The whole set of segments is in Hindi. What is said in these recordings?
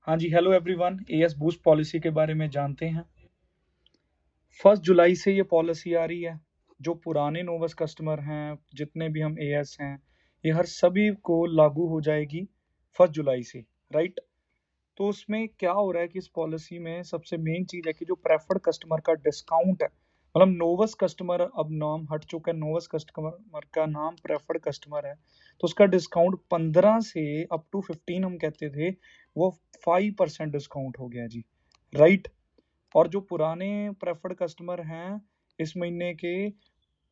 हाँ जी, hello everyone. AS boost policy के बारे में जानते हैं। 1 जुलाई से ये पॉलिसी आ रही है। जो पुराने नोवस कस्टमर हैं, जितने भी हम एएस हैं, ये हर सभी को लागू हो जाएगी 1 जुलाई से, राइट। तो उसमें क्या हो रहा है कि इस पॉलिसी में सबसे मेन चीज है कि जो प्रेफर्ड कस्टमर का डिस्काउंट है, मतलब नोवस कस्टमर अब नाम हट चुका है, नोवस कस्टमर का नाम प्रेफर्ड कस्टमर है। तो उसका डिस्काउंट 15 से अप टू 15 हम कहते थे, वो 5% डिस्काउंट हो गया जी, राइट। और जो पुराने प्रेफर्ड कस्टमर हैं इस महीने के,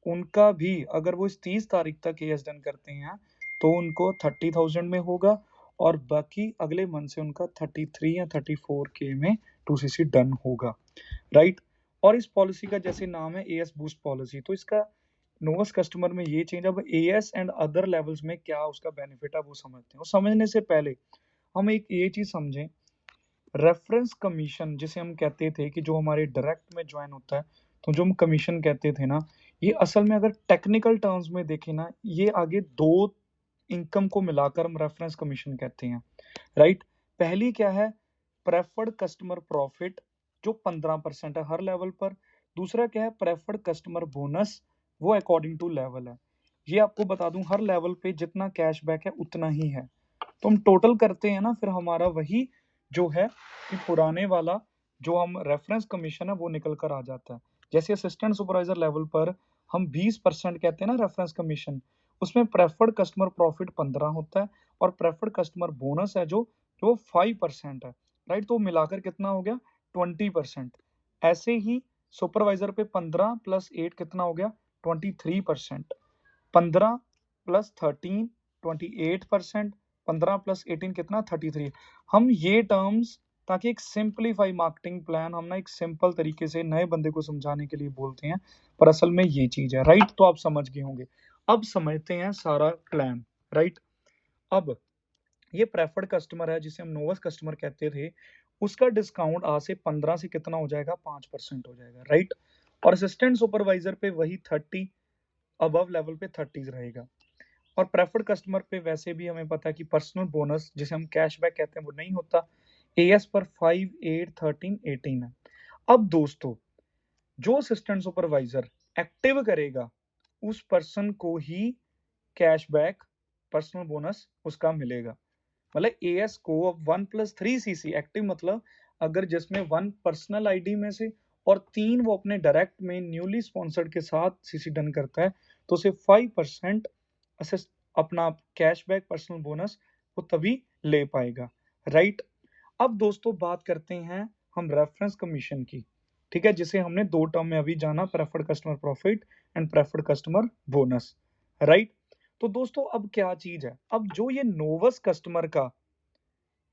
उनका भी अगर वो इस 30 तारीख तक एएस डन करते हैं तो उनको 30,000 में होगा, और बाकी अगले मंथ से उनका 33 या 34K में 2CC डन होगा, राइट। और इस पॉलिसी का जैसे नाम है एएस बूस्ट पॉलिसी, तो इसका नोवस कस्टमर में ये चेंज। अब एएस एंड अदर लेवल्स में क्या उसका बेनिफिट है वो समझते हैं। वो समझने से पहले हम एक ये चीज समझें, रेफरेंस कमीशन जिसे हम कहते थे कि जो हमारे डायरेक्ट में ज्वाइन होता है, तो जो हम कमीशन कहते थे ना, ये असल में अगर टेक्निकल टर्म्स में देखें ना, ये आगे दो इनकम को मिलाकर हम रेफरेंस कमीशन कहते हैं, राइट। पहली क्या है, प्रेफर्ड कस्टमर प्रॉफिट, जो 15% है हर लेवल पर। दूसरा क्या है, प्रेफर्ड कस्टमर बोनस, वो अकॉर्डिंग टू लेवल है। ये आपको बता दूं, हर लेवल पे जितना कैशबैक है उतना ही है। तो हम टोटल करते हैं ना, फिर हमारा वही जो है कि पुराने वाला जो हम रेफरेंस कमीशन है वो निकल कर आ जाता है। जैसे असिस्टेंट सुपरवाइजर लेवल पर हम 20% कहते हैं ना रेफरेंस कमीशन, उसमें प्रेफर्ड कस्टमर प्रॉफिट 15 होता है, और प्रेफर्ड कस्टमर बोनस है जो जो 5% है, राइट। तो मिलाकर कितना हो गया, 20%। ऐसे ही सुपरवाइजर पे 15 + 8 कितना हो गया, 23%। 15 + 13 28%, 15 + 18 कितना, 33। हम ये टर्म्स, ताकि एक सिंपलीफाई मार्केटिंग प्लान हम ना एक सिंपल तरीके से नए बंदे को समझाने के लिए बोलते हैं, पर असल में ये चीज है, राइट। तो आप समझ गए होंगे। अब समझते हैं सारा प्लान, राइट। अब ये प्रेफर्ड कस्टमर है जिसे हम नोवस कस्टमर कहते थे, उसका डिस्काउंट आज से 15 से कितना हो जाएगा, 5% हो जाएगा, राइट। और असिस्टेंट सुपरवाइजर पे वही 30, अबव लेवल पे 30 रहेगा। और प्रेफर्ड कस्टमर पे वैसे भी हमें पता है कि पर्सनल बोनस जिसे हम कैशबैक कहते हैं वो नहीं होता। एएस पर 5, 8, 13, 18 है। अब दोस्तों, जो असिस्टेंट सुपरवाइजर एक्टिव करेगा उस पर्सन को ही कैशबैक पर्सनल बोनस उसका मिलेगा। मतलब एएस को अब 1 + 3 CC एक्टिव, मतलब अगर जिसमें 1 पर्सनल आईडी में से और 3 वो अपने डायरेक्ट में न्यूली स्पॉन्सर्ड के साथ सीसी डन करता है, तो उसे 5% असिस्ट अपना कैशबैक पर्सनल बोनस वो तभी ले पाएगा, राइट। अब दोस्तों बात करते हैं हम रेफरेंस कमीशन की, ठीक है, जिसे हमने दो टर्म में अभी जाना, preferred customer profit and preferred customer bonus, right. तो दोस्तों अब क्या चीज है, अब जो ये नोवस कस्टमर का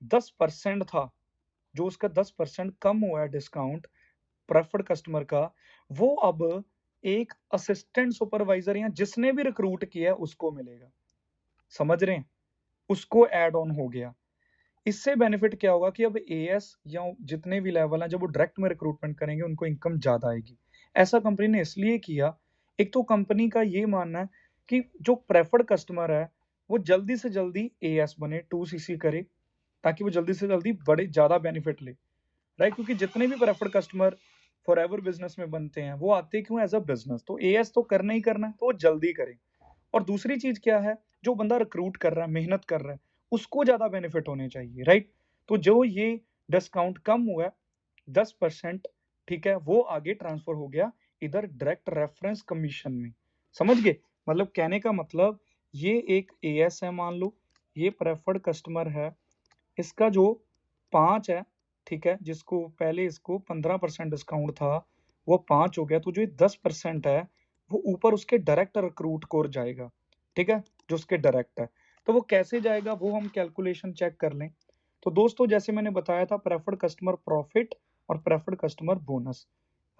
10% था, जो उसका 10% कम हुआ है डिस्काउंट प्रेफर्ड कस्टमर का, वो अब एक असिस्टेंट सुपरवाइजर या जिसने भी रिक्रूट किया है उसको मिलेगा। समझ रहे हैं, उसको ऐड ऑन हो गया। इससे बेनिफिट क्या होगा कि अब एएस या जितने भी लेवल हैं, जब वो डायरेक्ट में रिक्रूटमेंट करेंगे उनको इनकम ज्यादा आएगी। ऐसा कंपनी ने इसलिए किया, एक तो कंपनी का ये मानना है कि जो प्रेफर्ड कस्टमर है वो जल्दी से जल्दी एएस बने, 2CC करे, ताकि वो जल्दी से जल्दी बड़े ज्यादा बेनिफिट ले, राइट। क्योंकि जितने भी preferred customer for ever business में बनते हैं वो आते क्यों, एज अ बिजनेस। तो एएस तो करना ही करना है, तो वो जल्दी करें। और दूसरी चीज क्या है, जो बंदा रिक्रूट कर रहा है, मेहनत कर रहा है, उसको ज्यादा बेनिफिट होने चाहिए, राइट। तो जो ये डिस्काउंट कम हुआ है 10%, ठीक है, वो आगे ट्रांसफर हो गया इधर डायरेक्ट रेफरेंस कमीशन में। समझ गए, मतलब कहने का मतलब, ये एक एएस है मान लो, ये प्रेफर्ड कस्टमर है, इसका जो 5 है, ठीक है, जिसको पहले इसको 15% डिस्काउंट था, वो 5 हो गया, तो जो ये 10% है वो ऊपर उसके डायरेक्ट रिक्रूट कोर जाएगा, ठीक है, जो उसके डायरेक्ट है। तो वो कैसे जाएगा वो हम कैलकुलेशन चेक कर लें। तो दोस्तों जैसे मैंने बताया था, प्रेफर्ड कस्टमर प्रॉफिट और preferred customer bonus,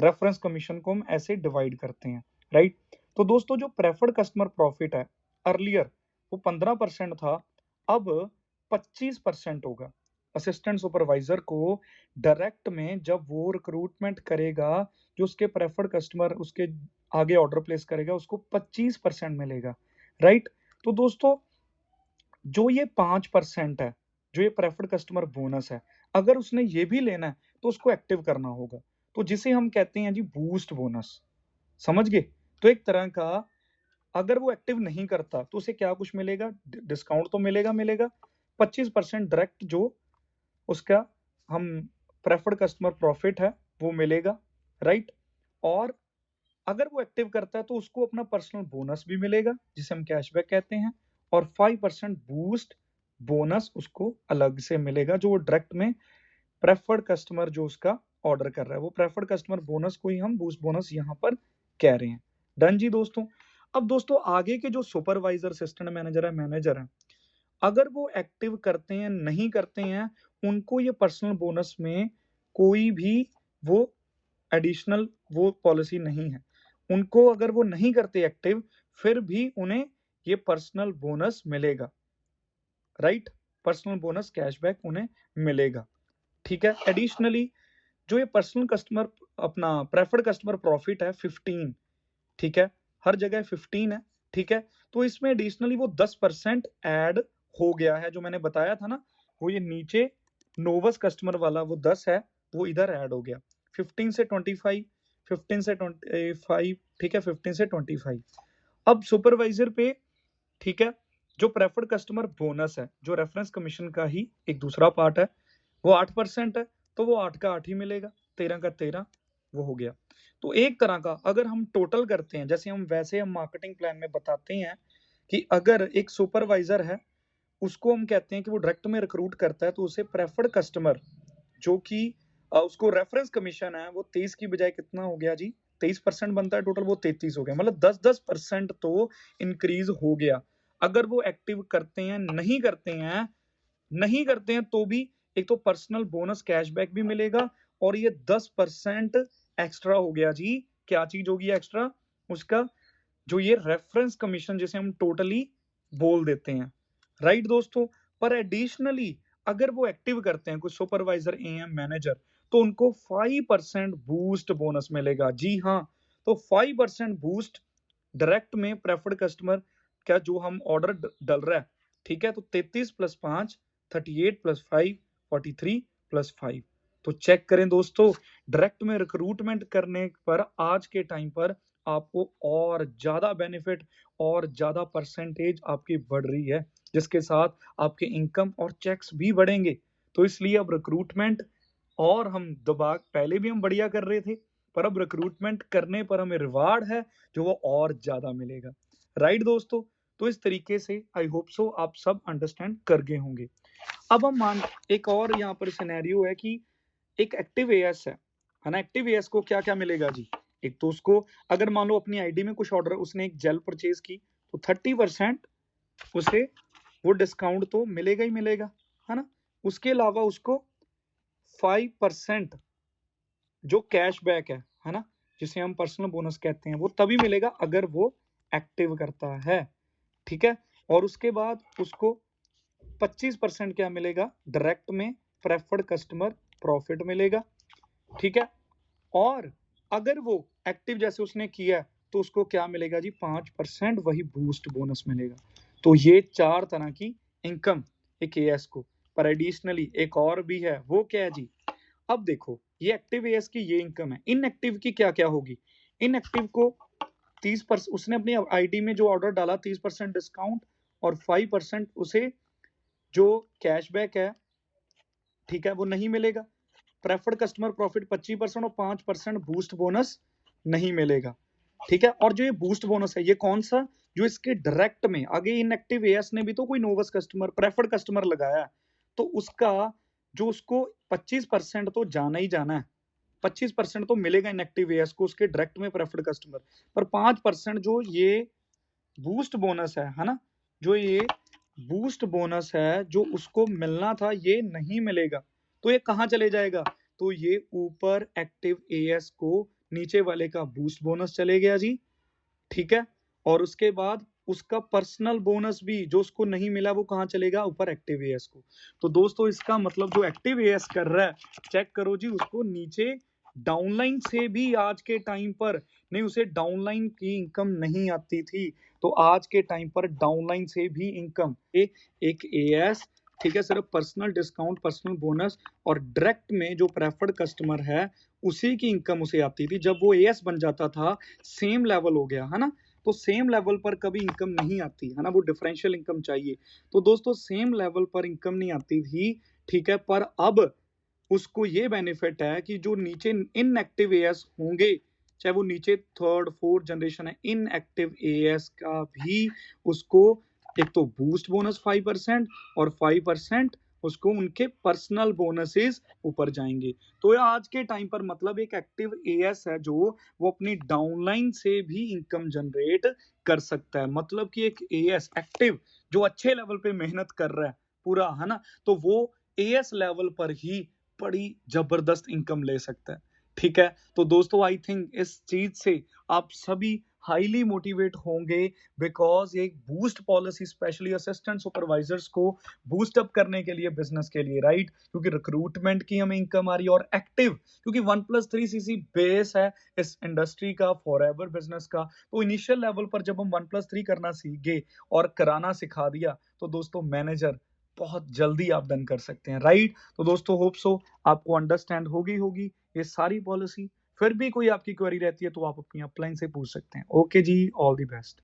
reference commission को हम ऐसे डिवाइड करते हैं, राइट। तो दोस्तों जो प्रेफर्ड कस्टमर प्रॉफिट है, अर्लियर वो 15% था, अब 25% होगा। असिस्टेंट सुपरवाइजर को डायरेक्ट में जब वो रिक्रूटमेंट करेगा, जो उसके प्रेफर्ड कस्टमर उसके आगे ऑर्डर प्लेस करेगा, उसको 25% मिलेगा, राइट। तो दोस्तों जो ये 5% है, जो ये प्रेफर्ड कस्टमर बोनस है, अगर उसने ये भी लेना है तो उसको एक्टिव करना होगा, तो जिसे हम कहते हैं जी बूस्ट बोनस। समझ गए? तो एक तरह का, अगर वो एक्टिव नहीं करता तो उसे क्या कुछ मिलेगा? डिस्काउंट तो मिलेगा 25% डायरेक्ट जो उसका हम प्रेफर्ड कस्टमर प्रॉफिट है वो मिलेगा, राइट। और अगर वो एक्टिव करता है तो उसको अपना पर्सनल बोनस भी मिलेगा जिसे हम कैशबैक कहते हैं, और 5% बूस्ट बोनस उसको अलग से मिलेगा जो वो डायरेक्ट में प्रेफर्ड कस्टमर जो उसका ऑर्डर कर रहा है, वो प्रेफर्ड कस्टमर बोनस को ही हम बूस्ट बोनस यहाँ पर कह रहे हैं। डन जी दोस्तों। अब दोस्तों आगे के जो सुपरवाइजर, असिस्टेंट मैनेजर है, मैनेजर है, अगर वो एक्टिव करते हैं नहीं करते हैं, उनको ये पर्सनल बोनस में कोई भी वो एडिशनल वो पॉलिसी नहीं है। उनको अगर वो नहीं करते एक्टिव, फिर भी उन्हें ये पर्सनल बोनस मिलेगा, राइट। पर्सनल बोनस कैशबैक उन्हें मिलेगा, ठीक है। एडिशनली जो ये पर्सनल कस्टमर अपना प्रेफर्ड कस्टमर प्रॉफिट है 15, ठीक है, हर जगह 15 है, ठीक है। तो इसमें एडिशनली वो 10% ऐड हो गया है, जो मैंने बताया था ना, वो ये नीचे नोवस कस्टमर वाला वो 10 है, वो इधर ऐड हो गया 15 से 25, 15 से 25, ठीक है, 15 से 25। अब सुपरवाइजर पे, ठीक है, जो प्रेफर्ड कस्टमर बोनस है, जो रेफरेंस कमीशन का ही एक दूसरा पार्ट है, वो 8% है, तो वो 8 का 8 ही मिलेगा, 13 का 13 वो हो गया। तो एक तरह का अगर हम टोटल करते हैं, जैसे हम मार्केटिंग प्लान में बताते हैं कि अगर एक सुपरवाइजर है, उसको हम कहते हैं कि वो डायरेक्ट में रिक्रूट करता है, तो उसे प्रेफर्ड कस्टमर जो कि उसको रेफरेंस कमीशन है वो 23 की बजाय कितना हो गया जी, 23% बनता है टोटल, वो 33 हो गया, मतलब 10% तो इंक्रीज हो गया। अगर वो एक्टिव करते हैं नहीं करते हैं तो भी एक तो पर्सनल बोनस कैशबैक भी मिलेगा, और ये 10% एक्स्ट्रा हो गया जी। क्या चीज होगी एक्स्ट्रा? उसका जो ये रेफरेंस कमीशन जिसे हम टोटली बोल देते हैं, राइट दोस्तों। पर एडिशनली अगर वो एक्टिव करते हैं कुछ सुपरवाइजर, एएम, मैनेजर, तो उनको 5% बूस्ट बोनस मिलेगा, जी हाँ। तो 5% बूस्ट डायरेक्ट में प्रेफर्ड कस्टमर का जो हम ऑर्डर डल रहा है, ठीक है, तो 33 प्लस 5 38 प्लस 5 43 प्लस 5। तो चेक करें दोस्तों, डायरेक्ट में रिक्रूटमेंट करने पर आज के टाइम पर आपको और ज्यादा बेनिफिट और ज्यादा परसेंटेज आपकी बढ़ रही है, जिसके साथ आपके इनकम और चेक्स भी बढ़ेंगे। तो इसलिए अब रिक्रूटमेंट, और हम दबा पहले भी हम बढ़िया कर रहे थे, पर अब रिक्रूटमेंट करने पर हमें रिवार्ड है जो वो और ज्यादा मिलेगा, राइट दोस्तों। तो इस तरीके से आई होप सो आप सब अंडरस्टैंड कर गए होंगे। अब हम मान, एक और यहाँ पर सिनेरियो है कि एक एक्टिव एएस है ना, एक्टिव एएस को क्या क्या मिलेगा जी। एक तो उसको अगर मान लो अपनी आईडी में कुछ ऑर्डर, उसने एक जेल परचेज की, तो 30% उसे वो डिस्काउंट तो मिलेगा ही मिलेगा, है ना। उसके अलावा उसको 5% जो कैशबैक है ना, जिसे हम पर्सनल बोनस कहते हैं, वो तभी मिलेगा अगर वो एक्टिव करता है, ठीक है। और उसके बाद उसको 25% क्या मिलेगा? डायरेक्ट में प्रेफर्ड कस्टमर प्रॉफिट मिलेगा, ठीक है। और अगर वो एक्टिव जैसे उसने किया तो उसको क्या मिलेगा जी? 5% वही बूस्ट बोनस मिलेगा। तो ये 4 तरह की इनकम एक एएस को। पर एडिशनली एक और भी है, वो क्या है जी? अब देखो, ये एक्टिव एएस की ये इनकम है, इनएक्टिव की क्या क्या होगी? इनएक्टिव को 30%, उसने अपनी आईडी में जो ऑर्डर डाला 30% डिस्काउंट और 5% उसे जो कैशबैक है, ठीक है, वो नहीं मिलेगा। प्रेफर्ड कस्टमर प्रॉफिट 25% और 5% बूस्ट बोनस नहीं मिलेगा, ठीक है। और जो ये बूस्ट बोनस है, ये कौन सा? जो इसके डायरेक्ट में, आगे इनएक्टिव एएस ने भी तो कोई नोवस कस्टमर प्रेफर्ड कस्टमर लगाया है, तो उसका जो उसको 25% तो जाना ही जाना है, 25% तो मिलेगा इनएक्टिव एएस को उसके डायरेक्ट में प्रेफर्ड कस्टमर, पर 5% जो ये बूस्ट बोनस है ना, जो ये बूस्ट बोनस है जो उसको मिलना था, ये नहीं मिलेगा। तो ये कहाँ चले जाएगा? तो ये ऊपर एक्टिव एएस को नीचे वाले का बूस्ट बोनस चले गया जी, ठीक है। और उसके बाद उसका पर्सनल बोनस भी जो उसको नहीं मिला, वो कहाँ चलेगा? ऊपर एक्टिव एएस को। तो दोस्तों इसका मतलब जो एक्टिव एएस कर रहा है, चेक करो जी, उसको नीचे डाउनलाइन से भी आज के टाइम पर नहीं, उसे डाउनलाइन की इनकम नहीं आती थी, तो आज के टाइम पर डाउनलाइन से भी इनकम, एक एएस ठीक है, सिर्फ पर्सनल डिस्काउंट, पर्सनल बोनस और डायरेक्ट में जो प्रेफर्ड कस्टमर है उसी की इनकम उसे आती थी। जब वो एएस बन जाता था, सेम लेवल हो गया है ना, तो सेम लेवल पर कभी इनकम नहीं आती है ना, वो डिफरेंशियल इनकम चाहिए। तो दोस्तों सेम लेवल पर इनकम नहीं आती थी, ठीक है, पर अब उसको ये बेनिफिट है कि जो नीचे इनएक्टिव एएस होंगे, चाहे वो नीचे थर्ड फोर्थ जनरेशन है, इनएक्टिव एएस का भी उसको एक तो बूस्ट बोनस 5% और 5% उसको उनके पर्सनल बोनसेस ऊपर जाएंगे। तो आज के टाइम पर मतलब एक एक्टिव एएस है जो वो अपनी डाउनलाइन से भी इनकम जनरेट कर सकता है। मतलब कि एक एएस एक्टिव जो अच्छे लेवल पे मेहनत कर रहा है पूरा, है ना, तो वो एएस लेवल पर ही बड़ी जबरदस्त इनकम ले सकता है। ठीक है, तो दोस्तों आई थिंक इस चीज से आप सभी हाईली मोटिवेट होंगे, बिकॉज एक boost policy specially assistant supervisors को बूस्ट अप करने के लिए बिजनेस के लिए, राइट, क्योंकि रिक्रूटमेंट की हमें इनकम आ रही है और एक्टिव, क्योंकि 1+3 सीसी बेस है इस इंडस्ट्री का, फॉर एवर बिजनेस का। तो इनिशियल लेवल पर जब हम 1+3 करना सीख गए और कराना सिखा दिया, तो दोस्तों मैनेजर बहुत जल्दी आप डन कर सकते हैं, राइट। तो दोस्तों होप सो आपको अंडरस्टैंड होगी होगी ये सारी पॉलिसी। फिर भी कोई आपकी क्वेरी रहती है तो आप अपनी अपलाइन से पूछ सकते हैं। ओके जी, ऑल द बेस्ट।